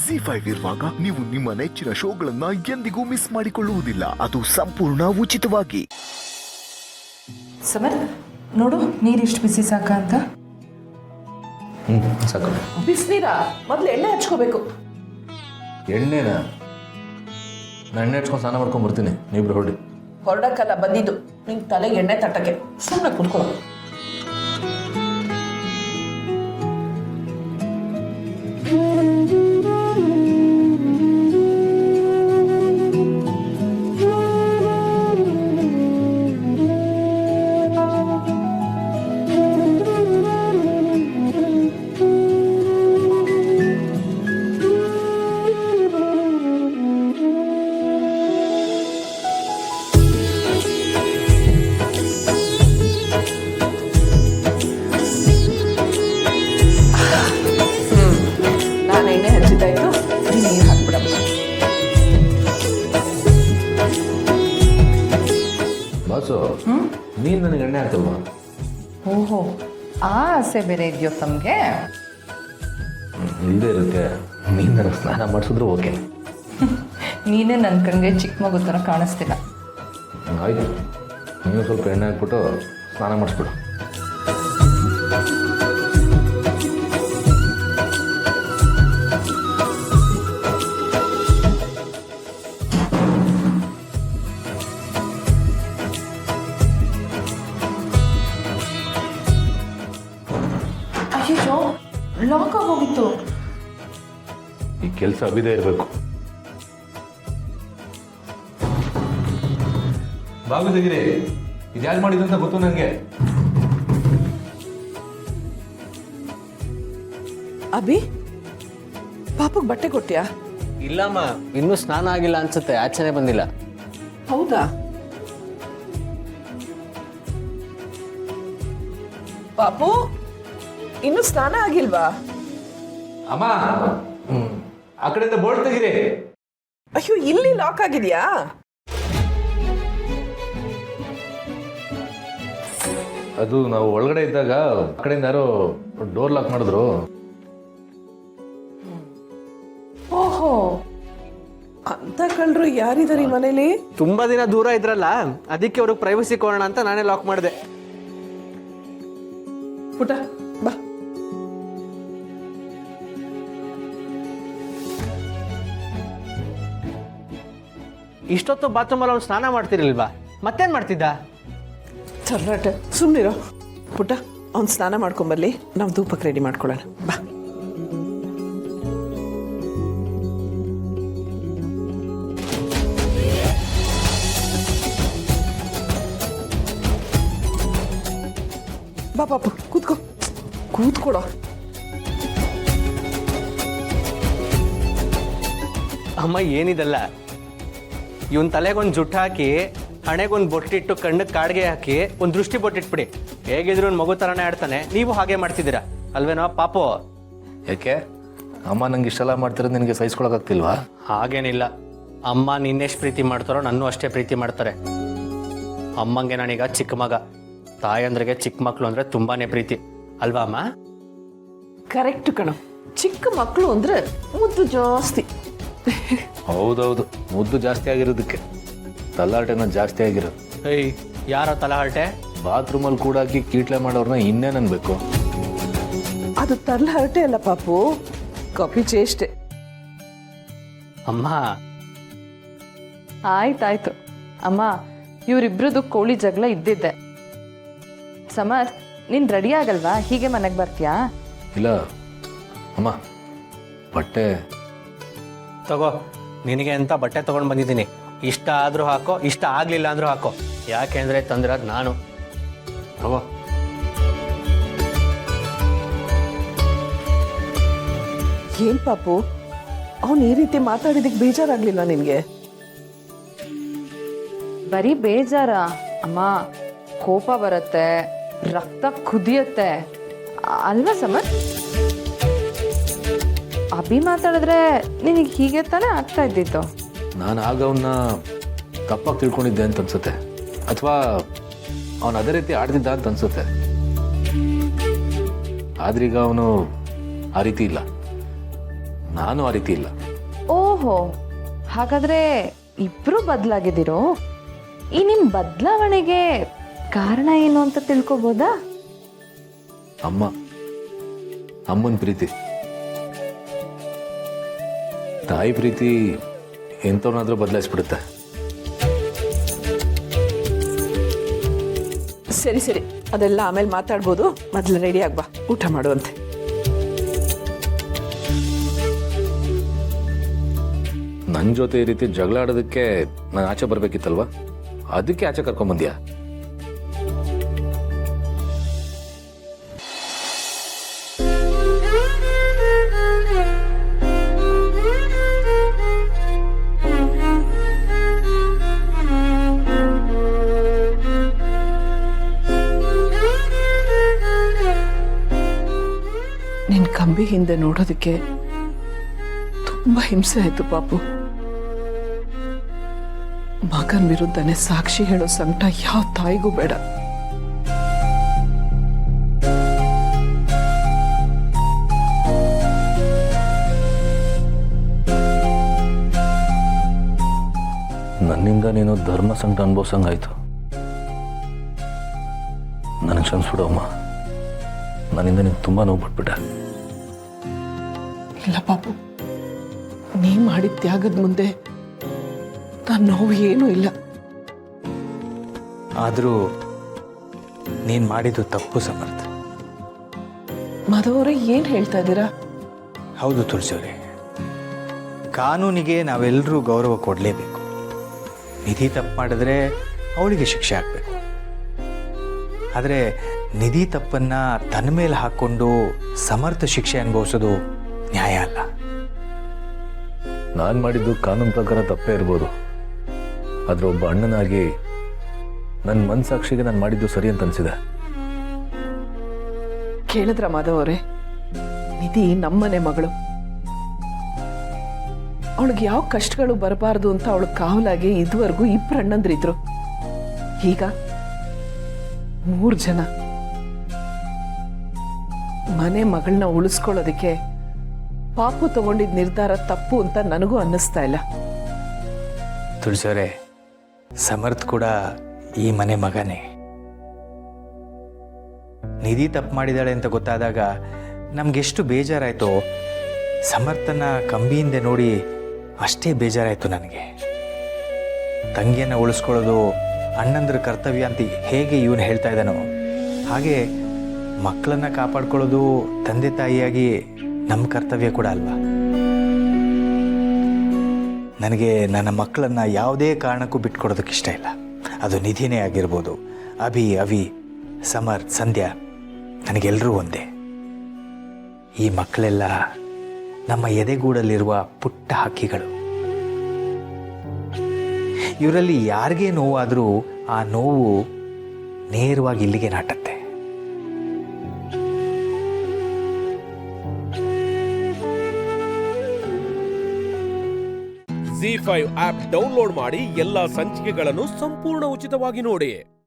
ಜಿ5 ಇರುವಾಗ ನೀವು ನಿಮ್ಮ ನೆಚ್ಚಿನ ಶೋಗಳನ್ನ ಎಂದಿಗೂ ಮಿಸ್ ಮಾಡಿಕೊಳ್ಳುವುದಿಲ್ಲ. ಅದು ಸಂಪೂರ್ಣ ಉಚಿತವಾಗಿ. ಸಮರ್ ನೋಡು, ನೀರು ಎಷ್ಟು ಬಿಸಿ ಸಾಕ ಅಂತ. ಸಾಕು. ಬಿಸಿನೀರ ಮೊದಲು ಎಣ್ಣೆ ಹಚ್ಕೋಬೇಕು. ಎಣ್ಣೆನಾ? ನಾನು ಎಣ್ಣೆ ಹಚ್ಕೊಂಡು ಸ್ನಾನ ಮಾಡ್ಕೊಂಡು ಬರ್ತೀನಿ, ನೀವಿಬ್ರು ಹೊರಡಿ. ಹೊರಡಕ್ಕಲ್ಲ ಬಂದಿದ್ದು, ನಿಂಗೆ ತಲೆಗೆ ಎಣ್ಣೆ ತಟ್ಟಕ್ಕೆ. ಸುಮ್ಮನೆ ಕುತ್ಕೊಳ್ಳೋ. ನಾನು ಎಣ್ಣೆ ಹಚ್ಚಿದ್ದಾಯ್ತು, ನೀರು ಹಾಕ್ಬಿಡಮ್ಮ. ಬಾಸು, ನೀನು ನನಗೆ ಎಣ್ಣೆ ಹಾಕ್ತಲ್ವಾ? ಓಹೋ, ಆ ಆಸೆ ಬೇರೆ ಇದೆಯೋ ತಮಗೆ? ಇಲ್ಲದೆ ಇರುತ್ತೆ. ನೀನು ನನಗೆ ಸ್ನಾನ ಮಾಡಿಸಿದ್ರು ಓಕೆ. ನೀನೇ ನನ್ನ ಕಣ್ಗೆ ಚಿಕ್ಕ ಮಗು ಥರ ಕಾಣಿಸ್ತಿಲ್ಲ. ಆಯಿತು, ನೀವು ಸ್ವಲ್ಪ ಎಣ್ಣೆ ಹಾಕ್ಬಿಟ್ಟು ಸ್ನಾನ ಮಾಡಿಸ್ಬಿಡು. ಅಯ್ಯೋ, ಲಾಕ್ ಆಗೋಗಿತ್ತು. ಈ ಕೆಲಸ ಅಭಿದೇ ಇರಬೇಕು. ಬಾಬು ತೆಗಿರಿ, ಇದು ಯಾರು ಮಾಡಿದಂತ ಗೊತ್ತು ನನಗೆ. ಅಭಿ, ಪಾಪಕ್ಕೆ ಬಟ್ಟೆ ಕೊಟ್ಯಾ? ಇಲ್ಲಮ್ಮ, ಇನ್ನೂ ಸ್ನಾನ ಆಗಿಲ್ಲ ಅನ್ಸುತ್ತೆ, ಆಚೆನೆ ಬಂದಿಲ್ಲ. ಹೌದಾ? ಪಾಪು, ಇನ್ನು ಸ್ನಾನ ಆಗಿಲ್ವಾ? ಅಮ್ಮ, ಆ ಕಡೆಯಿಂದ ಬೋರ್ಡ್ ತೆಗಿರಿ. ಅಯ್ಯೋ, ಇಲ್ಲಿ ಲಾಕ್ ಆಗಿದೆಯಾ? ಅದು ನಾವು ಒಳಗಡೆ ಇದ್ದಾಗ ಆ ಕಡೆಯಿಂದ ಯಾರೋ ಡೋರ್ ಲಾಕ್ ಮಾಡಿದ್ರು. ಓಹೋ, ಅಂತ ಕಳ್ರು ಯಾರಿದಾರೆ ಈ ಮನೇಲಿ? ತುಂಬಾ ದಿನ ದೂರ ಇದ್ರಲ್ಲ, ಅದಕ್ಕೆ ಅವ್ರಿಗೆ ಪ್ರೈವಸಿ ಕೊಡೋಣ ಅಂತ ನಾನೇ ಲಾಕ್ ಮಾಡಿದೆ. ಪುಟ ಬಾ. ಇಷ್ಟೊತ್ತು ಬಾತ್ರೂಮಲ್ಲಿ ಅವ್ನು ಸ್ನಾನ ಮಾಡ್ತಿರ್ಲಿಲ್ವಾ? ಮತ್ತೇನ್ ಮಾಡ್ತಿದ್ದ? ಚರ್ರಾಟ, ಸುಮ್ಮನಿರೋ. ಪುಟ, ಅವ್ನು ಸ್ನಾನ ಮಾಡ್ಕೊಂಬರ್ಲಿ, ನಾವು ಧೂಪಕ್ಕೆ ರೆಡಿ ಮಾಡ್ಕೊಳ್ಳೋಣ. ಬಾ. ಬಾ ಪಾಪು, ಕೂತ್ಕೊಡೋ. ಅಮ್ಮ, ಏನಿದಲ್ಲ? ಇವನ್ ತಲೆಗೊಂದು ಜುಟ್ಟು ಹಾಕಿ, ಹಣೆಗೊಂದು ಬೊಟ್ಟಿಟ್ಟು, ಕಣ್ಣಿಗೆ ಕಾಡ್ಗೆ ಹಾಕಿ ಒಂದು ದೃಷ್ಟಿ ಬೊಟ್ಟಿಟ್ಬಿಡಿ. ಹೇಗಿದ್ರು ಮಗು ಥರನೇ ಆಡ್ತಾನೆ. ನೀವು ಹಾಗೆ ಮಾಡ್ತಿದ್ದೀರಾ ಅಲ್ವೇನೋ ಪಾಪು? ಯಾಕೆ ಅಮ್ಮ ನಂಗೆ ಇಷ್ಟೆಲ್ಲ ಮಾಡ್ತಿರೋದು ನಿನಗೆ ಸಹಿಸ್ಕೊಳಕ್ಕಾಗ್ತಿಲ್ವಾ? ಹಾಗೇನಿಲ್ಲ, ಅಮ್ಮ ನಿನ್ನೆಷ್ಟು ಪ್ರೀತಿ ಮಾಡ್ತಾರೋ ನನ್ನೂ ಅಷ್ಟೇ ಪ್ರೀತಿ ಮಾಡ್ತಾರೆ. ಅಮ್ಮಂಗೆ ನಾನೀಗ ಚಿಕ್ಕ ಮಗ, ತಾಯಂದ್ರಿಗೆ ಚಿಕ್ಕ ಮಕ್ಕಳು ಅಂದರೆ ತುಂಬಾನೇ ಪ್ರೀತಿ ಅಲ್ವಾ ಅಮ್ಮ? ಕರೆಕ್ಟ್ ಕಣ. ಚಿಕ್ಕ ಮಕ್ಕಳು ಅಂದ್ರೆ ಮುದ್ದು ಜಾಸ್ತಿ. ಹೌದೌದು, ಮುದ್ದು ಜಾಸ್ತಿ ಆಗಿರೋದಕ್ಕೆ ತಲ್ಲಾಟೆನ ಜಾಸ್ತಿ ಆಗಿರೋದು. ಏಯ್, ಯಾರೋ ತಲಹರಟೆ? ಬಾತ್ರೂಮಲ್ಲಿ ಕೂಡ ಹಾಕಿ ಕೀಟ್ಲೆ ಮಾಡೋರ್ನ ಇನ್ನೇನು ಅನ್ಬೇಕು? ಅದು ತಲಹರಟೆ ಅಲ್ಲ ಪಾಪು, ಕಾಪಿ ಚೇಷ್ಟೆ. ಅಮ್ಮ, ಆಯ್ತಾಯ್ತು ಅಮ್ಮ, ಇವರಿಬ್ರದ್ದು ಕೋಳಿ ಜಗಳ ಇದ್ದಿದ್ದೆ. ಸಮರ್, ನೀನ್ ರೆಡಿ ಆಗಲ್ವಾ? ಹೀಗೆ ಮನೆಗೆ ಬರ್ತೀಯಾ? ಇಲ್ಲ ಅಮ್ಮ, ಬಟ್ಟೆ ತಗೋ, ನಿನಗೆ ಅಂತ ಬಟ್ಟೆ ತೊಗೊಂಡು ಬಂದಿದ್ದೀನಿ. ಇಷ್ಟ ಆದರೂ ಹಾಕೋ, ಇಷ್ಟ ಆಗಲಿಲ್ಲ ಅಂದರೂ ಹಾಕೋ. ಯಾಕೆಂದರೆ ತಂದಿರೋದು ನಾನು. ತಗೋ. ಏನ್ ಪಾಪು, ಅವನು ಈ ರೀತಿ ಮಾತಾಡಿದಕ್ಕೆ ಬೇಜಾರಾಗ್ಲಿಲ್ಲ ನಿನ್ಗೆ? ಬರೀ ಬೇಜಾರ ಅಮ್ಮ, ಕೋಪ ಬರುತ್ತೆ, ರಕ್ತ ಕುದಿಯುತ್ತೆ ಅಲ್ವಾ ಸಮರ್? ಅಭಿ ಮಾತಾಡಿದ್ರೆ ನಿನಗೆ ಹೀಗೆ ತಾನೇ ಆಗ್ತಾ ಇದ್ದಿತ್ತು. ನಾನು ಆಗ ಅವನ್ನ ತಪ್ಪಾಗಿ ತಿಳ್ಕೊಂಡಿದ್ದೆ ಅಂತ ಅನ್ಸುತ್ತೆ, ಅಥವಾ ಅವನು ಅದೇ ರೀತಿ ಆಡ್ತಿದ್ದ ಅಂತ ಅನ್ಸುತ್ತೆ. ಆದ್ರೀಗ ಅವನು ಆ ರೀತಿ ಇಲ್ಲ. ನಾನು ಆ ರೀತಿ ಇಲ್ಲ. ಓಹೋ, ಹಾಗಾದ್ರೆ ಇಬ್ರು ಬದಲಾಗಿದ್ದೀರೋ? ಈ ನಿಮ್ಮ ಬದಲಾವಣೆಗೆ ಕಾರಣ ಏನು ಅಂತ ತಿಳ್ಕೊಬೋದಾ? ಅಮ್ಮನ ಪ್ರೀತಿ. ತಾಯಿ ಪ್ರೀತಿ ಎಂಥವನ್ನಾದ್ರೂ ಬದಲಾಯಿಸ್ಬಿಡುತ್ತೆ. ಸರಿ ಸರಿ, ಅದೆಲ್ಲ ಆಮೇಲೆ ಮಾತಾಡ್ಬೋದು. ಮೊದಲು ರೆಡಿ ಆಗ್ಬಾ, ಊಟ ಮಾಡುವಂತೆ. ನನ್ನ ಜೊತೆ ಈ ರೀತಿ ಜಗಳ ಆಡೋದಕ್ಕೆ ನಾನು ಆಚೆ ಬರಬೇಕಿತ್ತಲ್ವಾ? ಅದಕ್ಕೆ ಆಚೆ ಕರ್ಕೊಂಬಂದ್ಯಾ? ನಿನ್ ಕಂಬಿ ಹಿಂದೆ ನೋಡೋದಕ್ಕೆ ತುಂಬಾ ಹಿಂಸೆ ಆಯ್ತು ಪಾಪು. ಮಗನ್ ವಿರುದ್ಧನೇ ಸಾಕ್ಷಿ ಹೇಳೋ ಸಂಕಟ ಯಾವ ತಾಯಿಗೂ ಬೇಡ. ನನ್ನಿಂದ ನೀನು ಧರ್ಮ ಸಂಕಟ ಅನುಭವಿಸಂಗಾಯ್ತು. ನನಗೆ ಕ್ಷಮಿಸ್ಬಿಡು ಅಮ್ಮ. ನನ್ನಿಂದ ನೀನು ತುಂಬ ನೋವು ಪಟ್ಬಿಟ್ಟೆ. ಇಲ್ಲ ಪಾಪು, ನೀ ಮಾಡಿದ ತ್ಯಾಗದ ಮುಂದೆ ನನ್ನ ನೋವು ಏನೂ ಇಲ್ಲ. ಆದರೂ ನೀನು ಮಾಡಿದ್ದು ತಪ್ಪು ಸಮರ್ಥ. ಮಧುವರೇ, ಏನ್ ಹೇಳ್ತಾ ಇದ್ದೀರಾ? ಹೌದು ತುಳಸಿಯವರೇ, ಕಾನೂನಿಗೆ ನಾವೆಲ್ಲರೂ ಗೌರವ ಕೊಡಲೇಬೇಕು. ನಿಧಿ ತಪ್ಪು ಮಾಡಿದ್ರೆ ಅವಳಿಗೆ ಶಿಕ್ಷೆ ಆಗಬೇಕು. ಆದರೆ ನಿಧಿ ತಪ್ಪನ್ನು ತನ್ನ ಮೇಲೆ ಹಾಕ್ಕೊಂಡು ಸಮರ್ಥ ಶಿಕ್ಷೆ ಅನುಭವಿಸೋದು ನ್ಯಾಯ ಅಲ್ಲ. ನಾನು ಮಾಡಿದ್ದು ಕಾನೂನು ಪ್ರಕಾರ ತಪ್ಪೇ ಇರ್ಬೋದು, ಆದರೆ ಒಬ್ಬ ಅಣ್ಣನಾಗಿ ನನ್ನ ಮನಸ್ಸಾಕ್ಷಿಗೆ ನಾನು ಮಾಡಿದ್ದು ಸರಿ ಅಂತ ಅನಿಸಿದೆ. ಕೇಳಿದ್ರ ಮಾಧವರೇ, ನಿಧಿ ನಮ್ಮನೆ ಮಗಳು. ಅವಳಿಗೆ ಯಾವ ಕಷ್ಟಗಳು ಬರಬಾರ್ದು ಅಂತ ಅವಳು ಕಾವಲಾಗಿ ಇದುವರೆಗೂ ಇಬ್ರು ಅಣ್ಣಂದ್ರಿದ್ರು. ಈಗ 3 ಜನ. ಮನೆ ಮಗಳನ್ನ ಉಳಿಸ್ಕೊಳ್ಳೋದಕ್ಕೆ ಪಾಪು ತಗೊಂಡಿದ್ ನಿರ್ಧಾರ ತಪ್ಪು ಅಂತ ನನಗೂ ಅನ್ನಿಸ್ತಾ ಇಲ್ಲ. ತುಳಸಿಯವರೇ, ಸಮರ್ಥ ಕೂಡ ಈ ಮನೆ ಮಗನೇ. ನಿಧಿ ತಪ್ಪು ಮಾಡಿದಾಳೆ ಅಂತ ಗೊತ್ತಾದಾಗ ನಮಗೆಷ್ಟು ಬೇಜಾರಾಯಿತೋ, ಸಮರ್ಥನ ಕಂಬಿಯಿಂದ ನೋಡಿ ಅಷ್ಟೇ ಬೇಜಾರಾಯಿತು ನನಗೆ. ತಂಗಿಯನ್ನು ಉಳಿಸ್ಕೊಳ್ಳೋದು ಅಣ್ಣಂದ್ರ ಕರ್ತವ್ಯ ಅಂತ ಹೇಗೆ ಇವನು ಹೇಳ್ತಾ ಇದ್ದಾನೋ, ಹಾಗೆ ಮಕ್ಕಳನ್ನು ಕಾಪಾಡ್ಕೊಳ್ಳೋದು ತಂದೆ ತಾಯಿಯಾಗಿ ನಮ್ಮ ಕರ್ತವ್ಯ ಕೂಡ ಅಲ್ವಾ? ನನಗೆ ನನ್ನ ಮಕ್ಕಳನ್ನು ಯಾವುದೇ ಕಾರಣಕ್ಕೂ ಬಿಟ್ಕೊಡೋದಕ್ಕೆ ಇಷ್ಟ ಇಲ್ಲ. ಅದು ನಿಧಿನೇ ಆಗಿರ್ಬೋದು, ಅವಿ, ಸಮರ್ಥ್, ಸಂಧ್ಯಾ, ನನಗೆಲ್ಲರೂ ಒಂದೇ. ಈ ಮಕ್ಕಳೆಲ್ಲ ನಮ್ಮ ಎದೆಗೂಡಲ್ಲಿರುವ ಪುಟ್ಟ ಹಕ್ಕಿಗಳು. ಇವರಲ್ಲಿ ಯಾರಿಗೇ ನೋವಾದರೂ ಆ ನೋವು ನೇರವಾಗಿ ಇಲ್ಲಿಗೆ ನಾಟತ್ತೆ. ZEE5 ಆಪ್ ಡೌನ್ಲೋಡ್ ಮಾಡಿ ಎಲ್ಲಾ ಸಂಚಿಕೆಗಳನ್ನು ಸಂಪೂರ್ಣ ಉಚಿತವಾಗಿ ನೋಡಿ.